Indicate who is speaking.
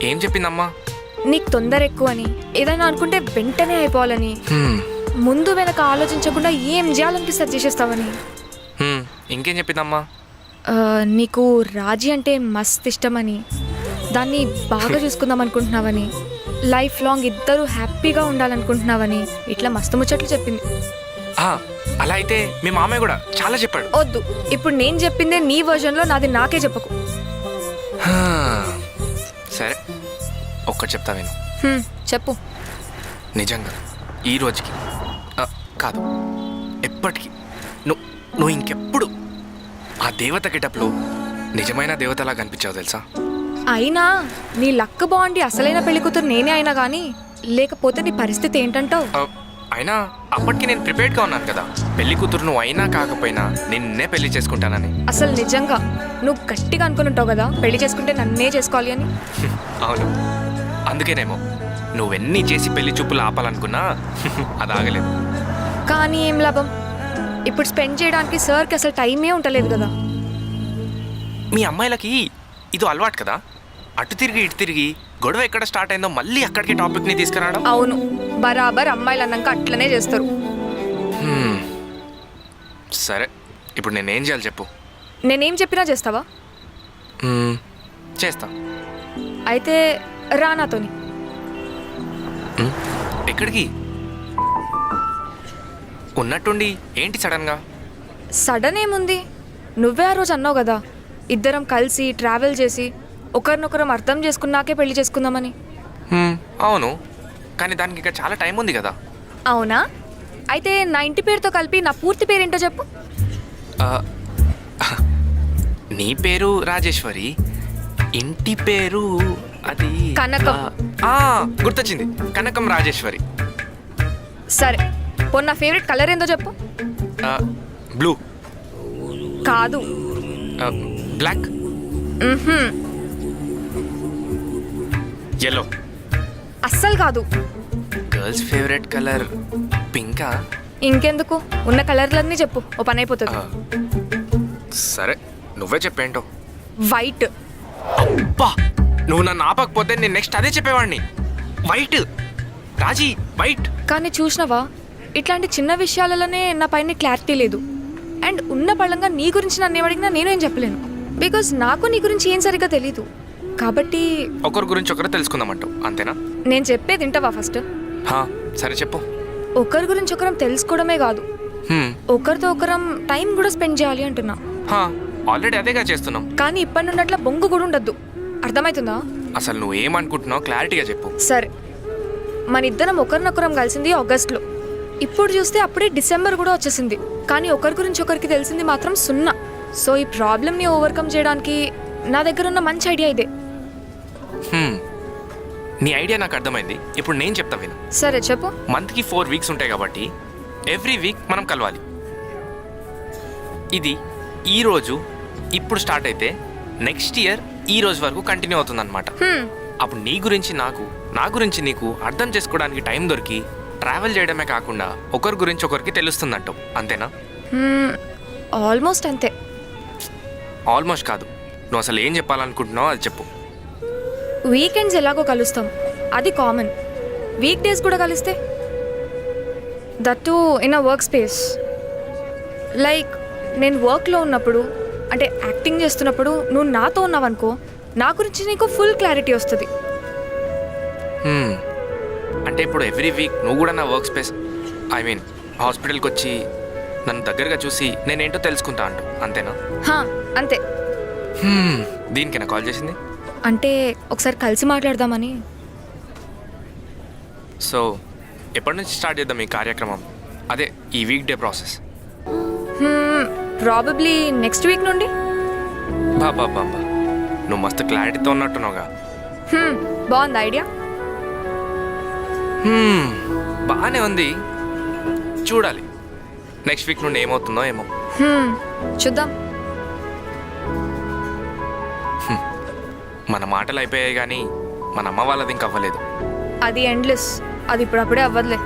Speaker 1: ఏం చెప్పిందమ్మా?
Speaker 2: నీకు తొందర ఎక్కువ అని, ఏదైనా అనుకుంటే వెంటనే అయిపోవాలని, ముందు వెనక ఆలోచించకుండా ఏం చేయాలనిపిస్తే చేసేస్తావని.
Speaker 1: ఇంకేం చెప్పిందమ్మా?
Speaker 2: నీకు రాజీ అంటే మస్త్ ఇష్టమని, దాన్ని బాగా చూసుకుందాం అనుకుంటున్నావని, లైఫ్ లాంగ్ ఇద్దరు హ్యాపీగా ఉండాలనుకుంటున్నావని, ఇట్లా మస్తు ముచ్చట్లు చెప్పింది.
Speaker 1: అలా అయితే మీ మామయ్య కూడా చాలా చెప్పాడు.
Speaker 2: వద్దు, ఇప్పుడు నేను చెప్పిందే నీ వర్జన్లో, నాది నాకే చెప్పకు.
Speaker 1: సరే, ఒక్కటి చెప్తా విను.
Speaker 2: చెప్పు.
Speaker 1: నిజంగా ఈ రోజుకి కాదు, ఎప్పటికీ నువ్వు ఇంకెప్పుడు ఆ దేవత గెటప్లో నిజమైన దేవతలా కనిపించావు తెలుసా?
Speaker 2: అయినా నీ లక్ బాగుండి అసలైన పెళ్లి కూతురు నేనే అయినా కానీ, లేకపోతే నీ పరిస్థితి ఏంటంటావు?
Speaker 1: అయినా అప్పటికి నేను ప్రిపేర్డ్గా ఉన్నాను కదా, పెళ్లి కూతురు నువ్వు అయినా కాకపోయినా నిన్నే పెళ్లి చేసుకుంటానని.
Speaker 2: అసలు నిజంగా నువ్వు గట్టిగా అనుకుని ఉంటావు కదా పెళ్లి చేసుకుంటే నన్నే చేసుకోవాలి అని.
Speaker 1: అవును, అందుకేనేమో నువ్వెన్ని చేసి పెళ్లి చూపులు ఆపాలనుకున్నా అది ఆగలేదు.
Speaker 2: కానీ ఏం లాభం, ఇప్పుడు స్పెండ్ చేయడానికి సార్కి అసలు టైమే ఉండలేదు కదా.
Speaker 1: మీ అమ్మాయిలకి ఇది అలవాటు కదా, అటు తిరిగి ఇటు తిరిగి గొడవ ఎక్కడ స్టార్ట్ అయిందో మళ్ళీ అక్కడికి టాపిక్ని తీసుకురావడం.
Speaker 2: అవును, బరాబర్ అమ్మాయిలు అన్నాక అట్లనే చేస్తారు.
Speaker 1: సరే, ఇప్పుడు నేనేం చేయాలి చెప్పు.
Speaker 2: నేనేం చెప్పినా చేస్తావా?
Speaker 1: చేస్తా.
Speaker 2: అయితే రా నాతోని.
Speaker 1: ఎక్కడికి? ఉన్నట్టుండి ఏంటి సడన్గా?
Speaker 2: సడన్ ఏముంది, నువ్వే ఆ రోజు అన్నావు కదా ఇద్దరం కలిసి ట్రావెల్ చేసి ఒకరినొకరం అర్థం చేసుకున్నాకే పెళ్లి చేసుకుందామని.
Speaker 1: అవును, కానీ దానికి ఇంకా చాలా టైం ఉంది కదా.
Speaker 2: అవునా? అయితే నా ఇంటి పేరుతో కలిపి నా పూర్తి పేరేంటో చెప్పు.
Speaker 1: నీ పేరు రాజేశ్వరి, ఇంటి పేరు అది
Speaker 2: కనకం.
Speaker 1: గుర్తొచ్చింది, కనకం రాజేశ్వరి.
Speaker 2: సరే, పోనీ నా ఫేవరెట్ కలర్ ఏందో చెప్పు.
Speaker 1: బ్లూ.
Speaker 2: కాదు.
Speaker 1: బ్లాక్. ఎల్లో.
Speaker 2: అస్సలు కాదు.
Speaker 1: గర్ల్స్ ఫేవరెట్ కలర్ పింకా?
Speaker 2: ఇంకెందుకు, ఉన్న కలర్లన్నీ చెప్పు, ఓ పని అయిపోతుంది.
Speaker 1: సరే, నువ్వే చెప్పేంటో.
Speaker 2: వైట్.
Speaker 1: అబ్బా, నువ్వు నన్ను ఆపకపోతే నేను నెక్స్ట్ అదే చెప్పేవాడిని. వైట్ రాజీ, వైట్.
Speaker 2: కానీ చూసినవా, ఇట్లాంటి చిన్న విషయాలలోనే నా పైన క్లారిటీ లేదు. అండ్ ఉన్న పళ్ళంగా నీ గురించి నన్ను ఏమడిగినా నేను ఏం చెప్పలేను, బికాజ్ నాకు నీ గురించి ఏం సరిగ్గా తెలీదు. కాబట్టి
Speaker 1: ఒకరి గురించి ఒకరు తెలుసుకుందామంటావు, అంతేనా?
Speaker 2: నేను చెప్పేది వింటావా ఫస్ట్?
Speaker 1: సరే చెప్పు.
Speaker 2: ఒకరి గురించి ఒకరం తెలుసుకోవడమే కాదు, ఒకరితో ఒకరం టైం కూడా స్పెండ్ చేయాలి అంటున్నా.
Speaker 1: ఆల్రెడీ అదేగా చేస్తున్నాం.
Speaker 2: కానీ ఇప్పటి నుండి అట్లా బొంగు కూడా ఉండద్దు, అర్థమవుతుందా?
Speaker 1: అసలు నువ్వు ఏమనుకుంటున్నావు క్లారిటీగా చెప్పు.
Speaker 2: సరే, మన ఇద్దరం ఒకరినొకరం కలిసింది ఆగస్ట్లో. ఇప్పుడు చూస్తే అప్పుడే డిసెంబర్ కూడా వచ్చేసింది. కానీ ఒకరి గురించి ఒకరికి తెలిసింది మాత్రం 0. సో ఈ ప్రాబ్లమ్ని ఓవర్కమ్ చేయడానికి నా దగ్గర ఉన్న మంచి ఐడియా ఇదే.
Speaker 1: నీ ఐడియా నాకు అర్థమైంది, ఇప్పుడు నేను చెప్తా విను.
Speaker 2: సరే చెప్పు.
Speaker 1: మంత్కి 4 వీక్స్ ఉంటాయి కాబట్టి ఎవ్రీ వీక్ మనం కలవాలి. ఇది ఈ రోజు ఇప్పుడు స్టార్ట్ అయితే నెక్స్ట్ ఇయర్ ఈ రోజు వరకు కంటిన్యూ అవుతుందన్నమాట. అప్పుడు నీ గురించి నాకు, నా గురించి నీకు అర్థం చేసుకోవడానికి టైం దొరికి ట్రావెల్ చేయడమే కాకుండా ఒకరి గురించి ఒకరికి తెలుస్తుందంట, అంతేనా?
Speaker 2: ఆల్మోస్ట్ అంతే.
Speaker 1: ఆల్మోస్ట్ కాదు, నువ్వు అసలు ఏం చెప్పాలనుకుంటున్నావు అది చెప్పు.
Speaker 2: వీకెండ్స్ ఎలాగో కలుస్తాం, అది కామన్. వీక్ డేస్ కూడా కలిస్తే, that in a work space. Like నేను వర్క్లో ఉన్నప్పుడు, అంటే యాక్టింగ్ చేస్తున్నప్పుడు నువ్వు నాతో ఉన్నావనుకో, నా గురించి నీకు ఫుల్ క్లారిటీ వస్తుంది.
Speaker 1: అంటే ఇప్పుడు ఎవ్రీ వీక్ నువ్వు కూడా నా వర్క్ స్పేస్, ఐ మీన్ హాస్పిటల్కి వచ్చి నన్ను దగ్గరగా చూసి నేనేంటో తెలుసుకుంటా అంటూ, అంతేనా?
Speaker 2: అంతే.
Speaker 1: దీనికైనా కాల్ చేసింది?
Speaker 2: అంటే ఒకసారి కలిసి మాట్లాడదామని.
Speaker 1: సో ఎప్పటి నుంచి స్టార్ట్ చేద్దాం ఈ కార్యక్రమం, అదే ఈ week day process?
Speaker 2: Probably next week నుండి.
Speaker 1: బాబా నువ్వు మస్తు క్లారిటీతో ఉన్నట్టున్నావుగా.
Speaker 2: బాగుంది ఐడియా.
Speaker 1: బాగానే ఉంది, చూడాలి నెక్స్ట్ వీక్ నుండి ఏమవుతుందో ఏమో.
Speaker 2: చూద్దాం.
Speaker 1: మన మాటలు అయిపోయాయి కానీ మన అమ్మ వాళ్ళది ఇంక అవ్వలేదు.
Speaker 2: అది ఎండ్లెస్, అది ఇప్పుడప్పుడే అవ్వదులే.